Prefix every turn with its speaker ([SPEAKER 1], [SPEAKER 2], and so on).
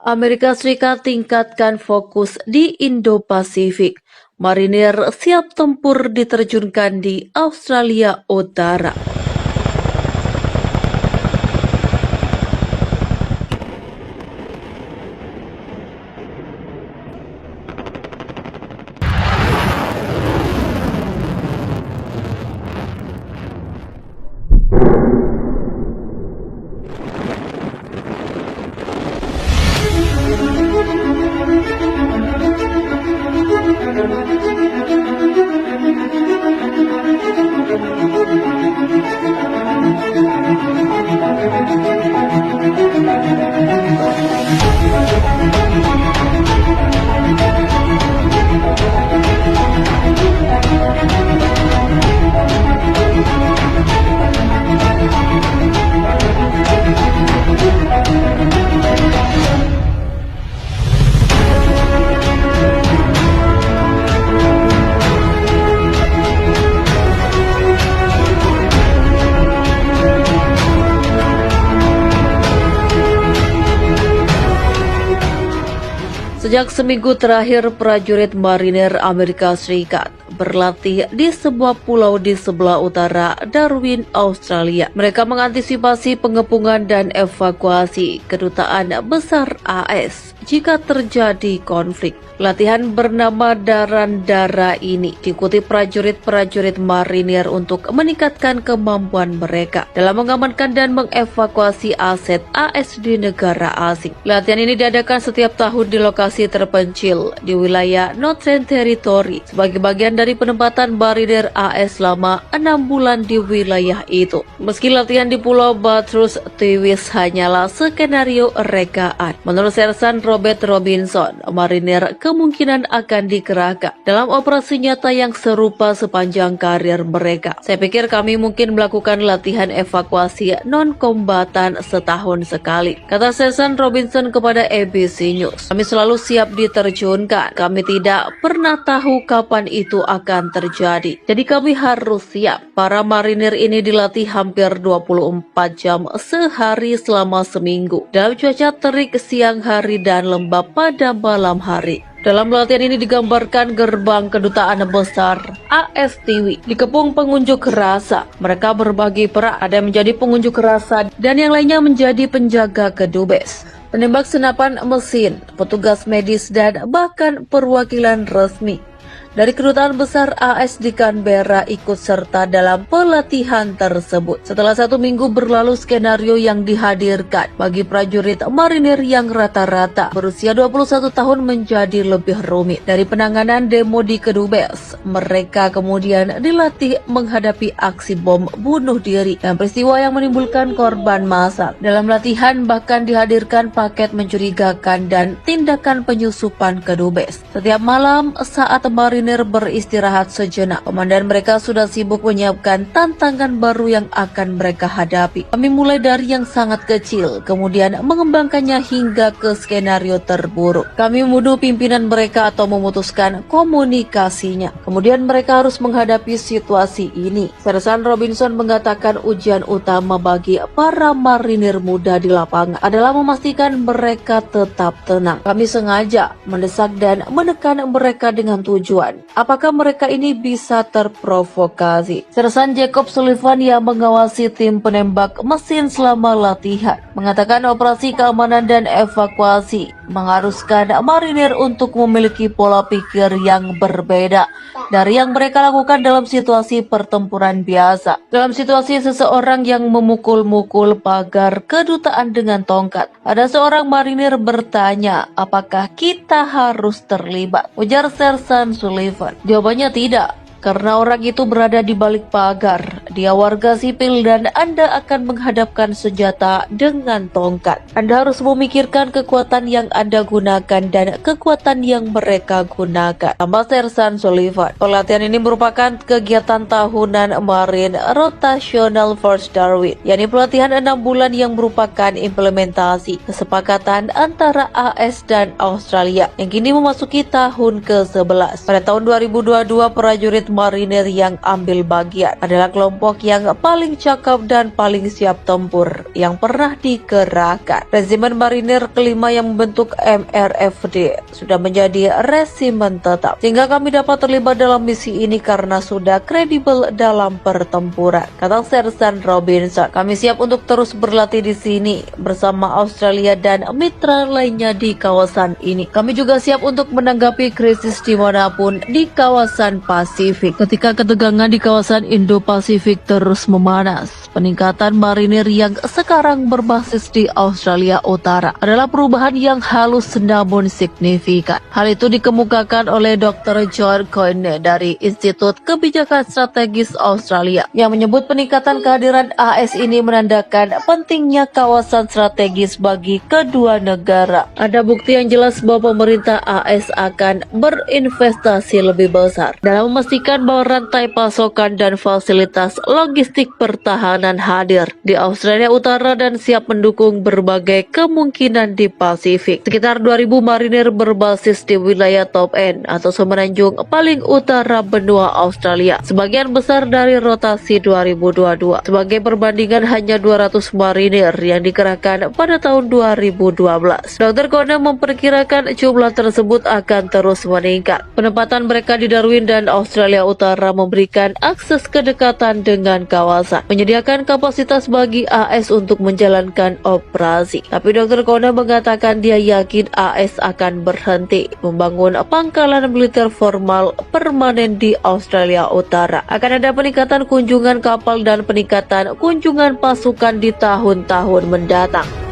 [SPEAKER 1] Amerika Serikat tingkatkan fokus di Indo-Pasifik. Marinir siap tempur diterjunkan di Australia Utara. Sejak seminggu terakhir, prajurit marinir Amerika Serikat berlatih di sebuah pulau di sebelah utara Darwin, Australia. Mereka mengantisipasi pengepungan dan evakuasi kedutaan besar AS jika terjadi konflik. Latihan bernama Darandara ini diikuti prajurit-prajurit marinir untuk meningkatkan kemampuan mereka dalam mengamankan dan mengevakuasi aset AS di negara asing. Latihan ini diadakan setiap tahun di lokasi terpencil di wilayah Northern Territory sebagai bagian dari penempatan marinir AS selama 6 bulan di wilayah itu. Meski latihan di Pulau Bathurst Tewis hanyalah skenario rekaan, menurut Sersan Robert Robinson, marinir kemungkinan akan dikerahkan dalam operasi nyata yang serupa sepanjang karir mereka. Saya pikir kami mungkin melakukan latihan evakuasi non-kombatan setahun sekali, kata Sersan Robinson kepada ABC News. Kami selalu siap diterjunkan. Kami tidak pernah tahu kapan itu akan terjadi. Jadi kami harus siap. Para marinir ini dilatih hampir 24 jam sehari selama seminggu dalam cuaca terik siang hari dan lembab pada malam hari. Dalam latihan ini digambarkan gerbang kedutaan besar ASTW dikepung pengunjuk rasa. Mereka berbagi peran, ada yang menjadi pengunjuk rasa dan yang lainnya menjadi penjaga kedubes, penembak senapan mesin, petugas medis dan bahkan perwakilan resmi dari kedutaan besar AS di Canberra ikut serta dalam pelatihan tersebut. Setelah 1 minggu berlalu, skenario yang dihadirkan bagi prajurit marinir yang rata-rata berusia 21 tahun menjadi lebih rumit. Dari penanganan demo di kedubes, mereka kemudian dilatih menghadapi aksi bom bunuh diri dan peristiwa yang menimbulkan korban massal. Dalam latihan bahkan dihadirkan paket mencurigakan dan tindakan penyusupan kedubes. Setiap malam saat marinir beristirahat sejenak, komandan mereka sudah sibuk menyiapkan tantangan baru yang akan mereka hadapi. Kami mulai dari yang sangat kecil, kemudian mengembangkannya hingga ke skenario terburuk. Kami membunuh pimpinan mereka atau memutuskan komunikasinya. Kemudian mereka harus menghadapi situasi ini. Sersan Robinson mengatakan ujian utama bagi para marinir muda di lapangan adalah memastikan mereka tetap tenang. Kami sengaja mendesak dan menekan mereka dengan tujuan apakah mereka ini bisa terprovokasi. Sersan Jacob Sullivan yang mengawasi tim penembak mesin selama latihan mengatakan operasi keamanan dan evakuasi mengharuskan marinir untuk memiliki pola pikir yang berbeda dari yang mereka lakukan dalam situasi pertempuran biasa. Dalam situasi seseorang yang memukul-mukul pagar kedutaan dengan tongkat, ada seorang marinir bertanya, apakah kita harus terlibat? Ujar Sersan Sullivan. Jawabannya tidak, karena orang itu berada di balik pagar. Dia warga sipil dan Anda akan menghadapkan senjata dengan tongkat. Anda harus memikirkan kekuatan yang Anda gunakan dan kekuatan yang mereka gunakan. Tambah Sersan Sullivan. Pelatihan ini merupakan kegiatan tahunan Marine Rotational Force Darwin, yakni pelatihan 6 bulan yang merupakan implementasi kesepakatan antara AS dan Australia yang kini memasuki tahun ke-11. Pada tahun 2022, prajurit marinir yang ambil bagian adalah kelompok kelompok yang paling cakep dan paling siap tempur yang pernah dikerahkan. Resimen marinir kelima yang membentuk MRFD sudah menjadi resimen tetap, sehingga kami dapat terlibat dalam misi ini karena sudah kredibel dalam pertempuran, kata Sersan Robinson. Kami siap untuk terus berlatih di sini bersama Australia dan mitra lainnya di kawasan ini. Kami juga siap untuk menanggapi krisis dimanapun di kawasan Pasifik. Ketika ketegangan di kawasan Indo-Pasifik terus memanas, peningkatan marinir yang sekarang berbasis di Australia Utara adalah perubahan yang halus namun signifikan. Hal itu dikemukakan oleh Dr. John Coyne dari Institut Kebijakan Strategis Australia, yang menyebut peningkatan kehadiran AS ini menandakan pentingnya kawasan strategis bagi kedua negara. Ada bukti yang jelas bahwa pemerintah AS akan berinvestasi lebih besar dalam memastikan bahwa rantai pasokan dan fasilitas logistik pertahanan hadir di Australia Utara dan siap mendukung berbagai kemungkinan di Pasifik. Sekitar 2.000 marinir berbasis di wilayah Top End atau semenanjung paling utara benua Australia, sebagian besar dari rotasi 2022. Sebagai perbandingan, hanya 200 marinir yang dikerahkan pada tahun 2012. Dr. Coyne memperkirakan jumlah tersebut akan terus meningkat. Penempatan mereka di Darwin dan Australia Utara memberikan akses kedekatan dengan kawasan, menyediakan kapasitas bagi AS untuk menjalankan operasi. Tapi Dr. Coyne mengatakan dia yakin AS akan berhenti membangun pangkalan militer formal permanen di Australia Utara. Akan ada peningkatan kunjungan kapal dan peningkatan kunjungan pasukan di tahun-tahun mendatang.